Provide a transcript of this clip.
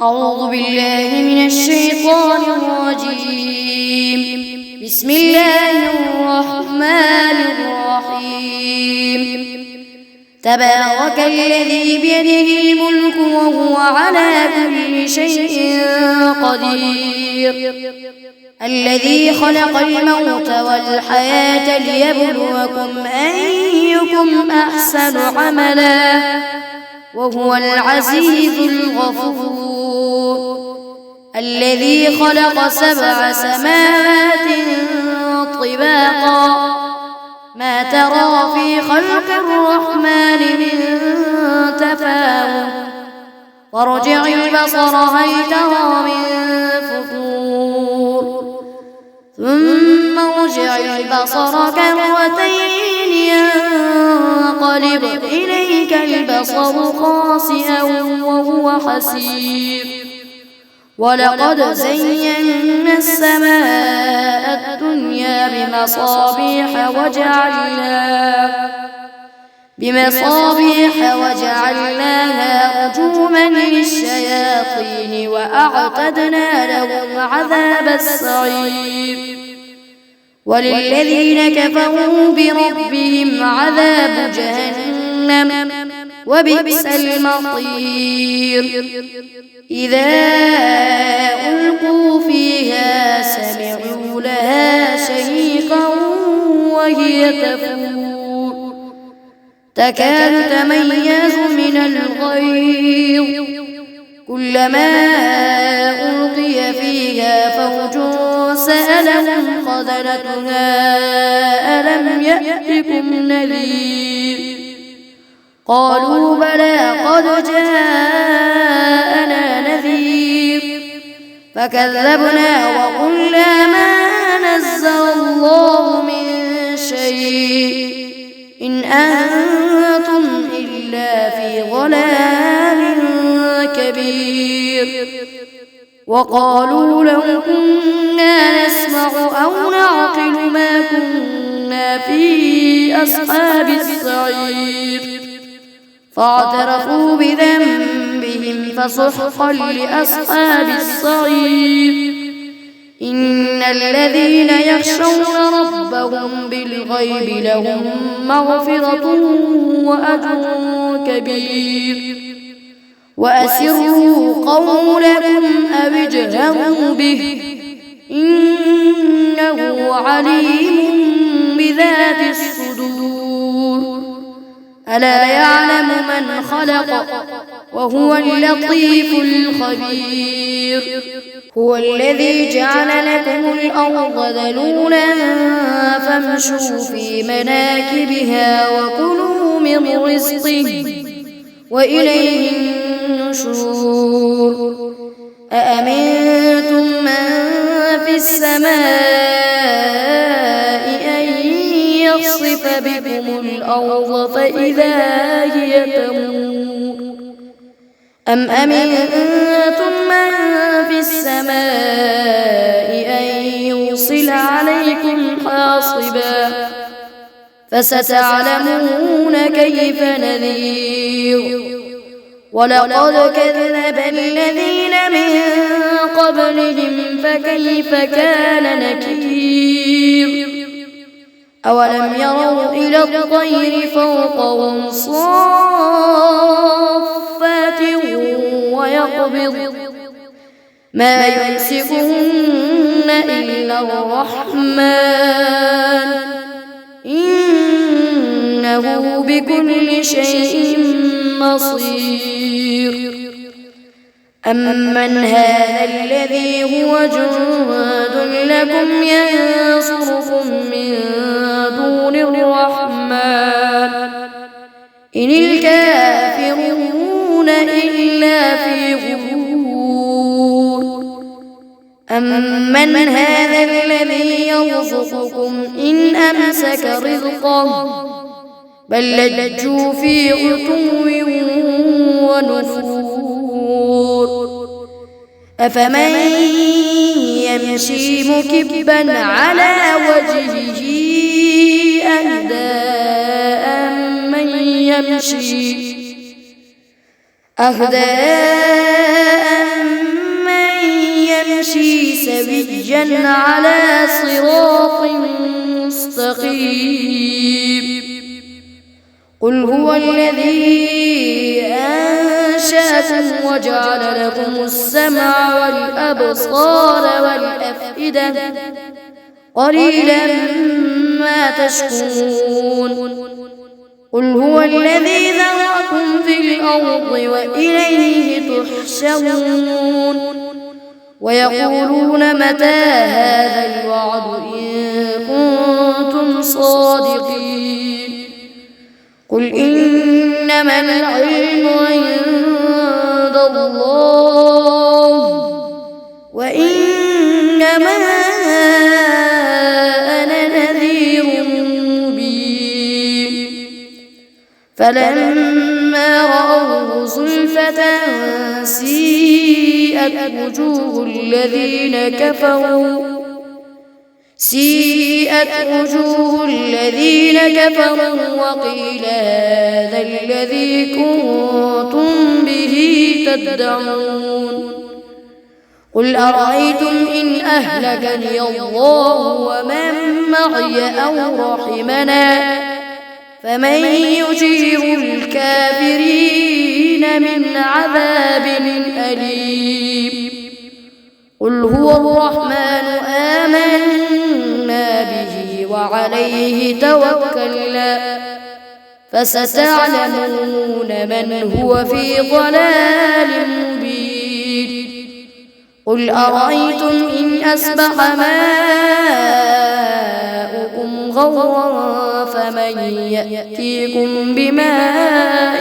أعوذ بالله من الشيطان الرجيم. بسم الله الرحمن الرحيم. تبارك الذي بيده الملك وهو على كل شيء قدير، الذي خلق الموت والحياة ليبلوكم أيكم أحسن عملا وهو العزيز الغفور، الذي خلق 7 سماوات طباقا ما ترى في خلق الرحمن من تفاوت، وارجع البصر هل ترى من فطور، ثم ارجع البصر كرتين ينقلب إليك البصر خاسئا وهو حسير، ولقد زينا السماء الدنيا بمصابيح وجعلناها رجوما للشياطين وأعتدنا لهم عذاب السعير، وللذين كفروا بربهم عذاب جهنم وبئس المصير. إذا ألقوا فيها سمعوا لها شهيقا وهي تفور تكاد تميز من الغيظ، كلما ألقي فيها فوج سألهم خزنتها ألم يأتكم نذير، قالوا بلى قد جاءنا نذير، فكذبنا وقلنا ما نزل الله من شيء إن أنتم إلا في ضلال كبير، وقالوا لو كنا نسمع أو نعقل ما كنا في أصحاب السعير، فاعترفوا بذنبهم فسحقا لأصحاب السعير. إن الذين يخشون ربهم بالغيب لهم مغفرة وأجر كبير، وأسروا قولكم أو اجهروا به إنه عليم بذات الصدور، ألا يعلم من خلق وهو اللطيف الخبير. هو الذي جعل لكم الأرض ذلولا فامشوا في مناكبها وكلوا من رزقه وإليه النشور. أأمنتم من في السماء أن يخسف بكم الأرض فإذا هي تمور، أم أمنتم من في السماء أن يرسل عليكم حاصبا فستعلمون كيف نذير. ولقد كذب الذين من قبلهم فكيف كان نكير. أولم يروا إلى الطير فوقهم صافات ويقبض ما يمسكهن إلا الرحمن إنه بكل شيء بصير. أمن هذا الذي هو جند لكم ينصركم من دون الرحمن إن الكافرون إلا في غرور. أمن هذا الذي يرزقكم إن أمسك رزقه بل لجوا في عتو ونفور. أفمن يمشي مكبا على وجهه أهدى أمن يمشي سويا على صراط مستقيم. قل هو الذي أنشأكم وجعل لكم السمع والأبصار والأفئدة قليلا ما تشكرون. قل هو الذي ذرأكم في الأرض وإليه تحشرون. ويقولون متى هذا الوعد إن كنتم صادقين. قل إنما العلم عند الله وإنما أنا نذير مبين. فلما رأوه زلفة سيئت وجوه الذين كفروا وقيل هذا الذي كنتم به تدعون. قل أرأيتم إن أهلكني الله ومن معي أو رحمنا فمن يجير الكافرين من عذاب أليم. قل هو الرحمن آمنا به وعليه توكلنا فستعلمون من هو في ضلال مبين. قل أرأيتم إن أصبح ماؤكم غورا فمن يأتيكم بماء